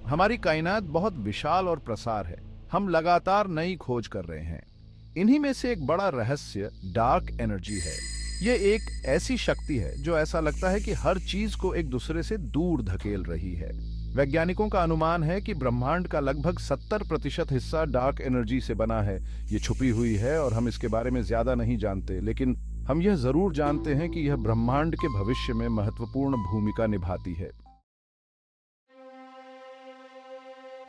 हमारी कायनात बहुत विशाल और प्रसार है। हम लगातार नई खोज कर रहे हैं। इन्हीं में से एक बड़ा रहस्य डार्क एनर्जी है। ये एक ऐसी शक्ति है जो ऐसा लगता है कि हर चीज को एक दूसरे से दूर धकेल रही है। वैज्ञानिकों का अनुमान है कि ब्रह्मांड का लगभग 70% हिस्सा डार्क एनर्जी से बना है। ये छुपी हुई है और हम इसके बारे में ज्यादा नहीं जानते, लेकिन हम यह जरूर जानते हैं कि यह ब्रह्मांड के भविष्य में महत्वपूर्ण भूमिका निभाती है।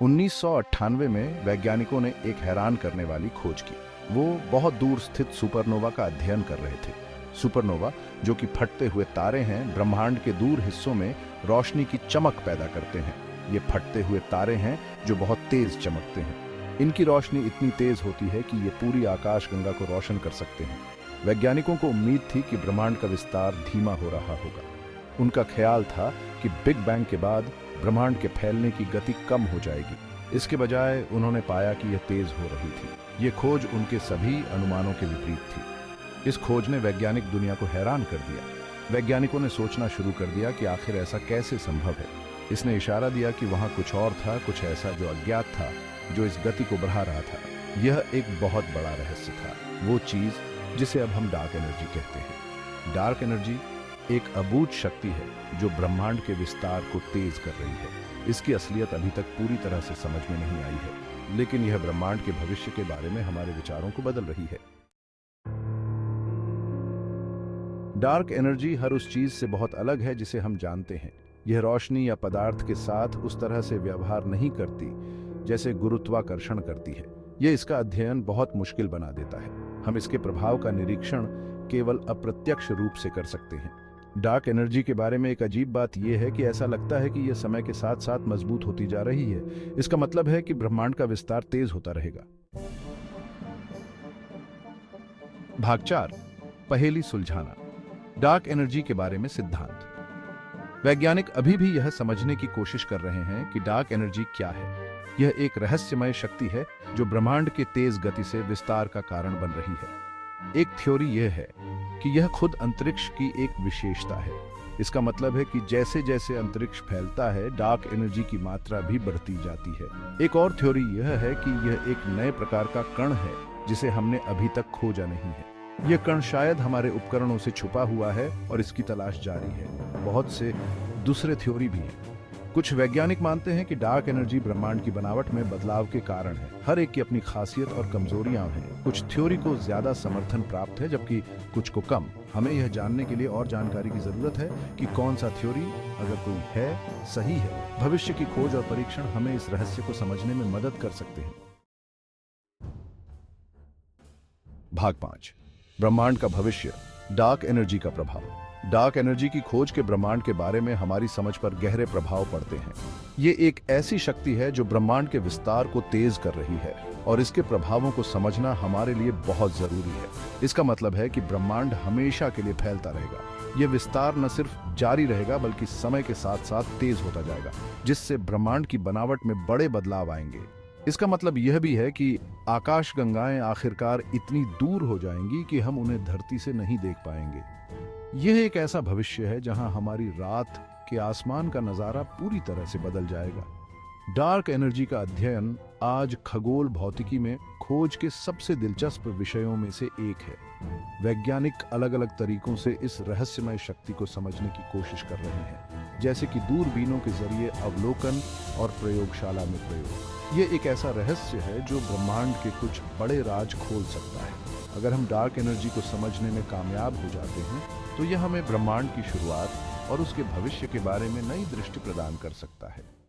1998 में वैज्ञानिकों ने एक हैरान करने वाली खोज की। वो बहुत दूर स्थित सुपरनोवा का अध्ययन कर रहे थे। सुपरनोवा, जो कि फटते हुए तारे हैं, ब्रह्मांड के दूर हिस्सों में रोशनी की चमक पैदा करते हैं। ये फटते हुए तारे हैं जो बहुत तेज चमकते हैं। इनकी रोशनी इतनी तेज होती है कि ये पूरी आकाशगंगा को रोशन कर सकते हैं। वैज्ञानिकों को उम्मीद थी कि ब्रह्मांड का विस्तार धीमा हो रहा होगा। उनका ख्याल था कि बिग बैंग के बाद ब्रह्मांड के फैलने की गति कम हो जाएगी। इसके बजाय उन्होंने पाया कि यह तेज हो रही थी। ये खोज उनके सभी अनुमानों के विपरीत थी। इस खोज ने वैज्ञानिक दुनिया को हैरान कर दिया। वैज्ञानिकों ने सोचना शुरू कर दिया कि आखिर ऐसा कैसे संभव है। इसने इशारा दिया कि वहां कुछ और था, कुछ ऐसा जो अज्ञात था, जो इस गति को बढ़ा रहा था। यह एक बहुत बड़ा रहस्य था, वो चीज जिसे अब हम डार्क एनर्जी कहते हैं। डार्क एनर्जी एक अबूझ शक्ति है जो ब्रह्मांड के विस्तार को तेज कर रही है। इसकी असलियत अभी तक पूरी तरह से समझ में नहीं आई है, लेकिन यह ब्रह्मांड के भविष्य के बारे में हमारे विचारों को बदल रही है। डार्क एनर्जी हर उस चीज से बहुत अलग है जिसे हम जानते हैं। यह रोशनी या पदार्थ के साथ उस तरह से व्यवहार नहीं करती जैसे गुरुत्वाकर्षण करती है। यह इसका अध्ययन बहुत मुश्किल बना देता है। हम इसके प्रभाव का निरीक्षण केवल अप्रत्यक्ष रूप से कर सकते हैं। डार्क एनर्जी के बारे में एक अजीब बात यह है कि ऐसा लगता है कि यह समय के साथ साथ मजबूत होती जा रही है। इसका मतलब है कि ब्रह्मांड का विस्तार तेज होता रहेगा। भाग 4, पहेली सुलझाना। डार्क एनर्जी के बारे में सिद्धांत। वैज्ञानिक अभी भी यह समझने की कोशिश कर रहे हैं कि डार्क एनर्जी क्या है। यह एक रहस्यमय शक्ति है जो ब्रह्मांड के तेज गति से विस्तार का कारण बन रही है। एक थ्योरी यह है कि यह खुद अंतरिक्ष की एक विशेषता है। इसका मतलब है कि जैसे जैसे अंतरिक्ष फैलता है, डार्क एनर्जी की मात्रा भी बढ़ती जाती है। एक और थ्योरी यह है कि यह एक नए प्रकार का कण है जिसे हमने अभी तक खोजा नहीं है। यह कण शायद हमारे उपकरणों से छुपा हुआ है और इसकी तलाश जारी है। बहुत से दूसरे थ्योरी भी हैं। कुछ वैज्ञानिक मानते हैं कि डार्क एनर्जी ब्रह्मांड की बनावट में बदलाव के कारण है। हर एक की अपनी खासियत और कमजोरियां हैं। कुछ थ्योरी को ज्यादा समर्थन प्राप्त है जबकि कुछ को कम। हमें यह जानने के लिए और जानकारी की जरूरत है कि कौन सा थ्योरी, अगर कोई है, सही है। भविष्य की खोज और परीक्षण हमें इस रहस्य को समझने में मदद कर सकते हैं। भाग 5, ब्रह्मांड का भविष्य, डार्क एनर्जी का प्रभाव। डार्क एनर्जी की खोज के ब्रह्मांड के बारे में हमारी समझ पर गहरे प्रभाव पड़ते हैं। ये एक ऐसी शक्ति है जो ब्रह्मांड के विस्तार को तेज कर रही है और इसके प्रभावों को समझना हमारे लिए बहुत जरूरी है। इसका मतलब है कि ब्रह्मांड हमेशा के लिए फैलता रहेगा। यह विस्तार न सिर्फ जारी रहेगा बल्कि समय के साथ साथ तेज होता जाएगा, जिससे ब्रह्मांड की बनावट में बड़े बदलाव आएंगे। इसका मतलब यह भी है कि आकाशगंगाएं आखिरकार इतनी दूर हो जाएंगी कि हम उन्हें धरती से नहीं देख पाएंगे। यह एक ऐसा भविष्य है जहां हमारी रात के आसमान का नजारा पूरी तरह से बदल जाएगा। डार्क एनर्जी का अध्ययन आज खगोल भौतिकी में खोज के सबसे दिलचस्प विषयों में से एक है। वैज्ञानिक अलग अलग तरीकों से इस रहस्यमय शक्ति को समझने की कोशिश कर रहे हैं, जैसे कि दूरबीनों के जरिए अवलोकन और प्रयोगशाला में प्रयोग। ये एक ऐसा रहस्य है जो ब्रह्मांड के कुछ बड़े राज खोल सकता है। अगर हम डार्क एनर्जी को समझने में कामयाब हो जाते हैं तो यह हमें ब्रह्मांड की शुरुआत और उसके भविष्य के बारे में नई दृष्टि प्रदान कर सकता है।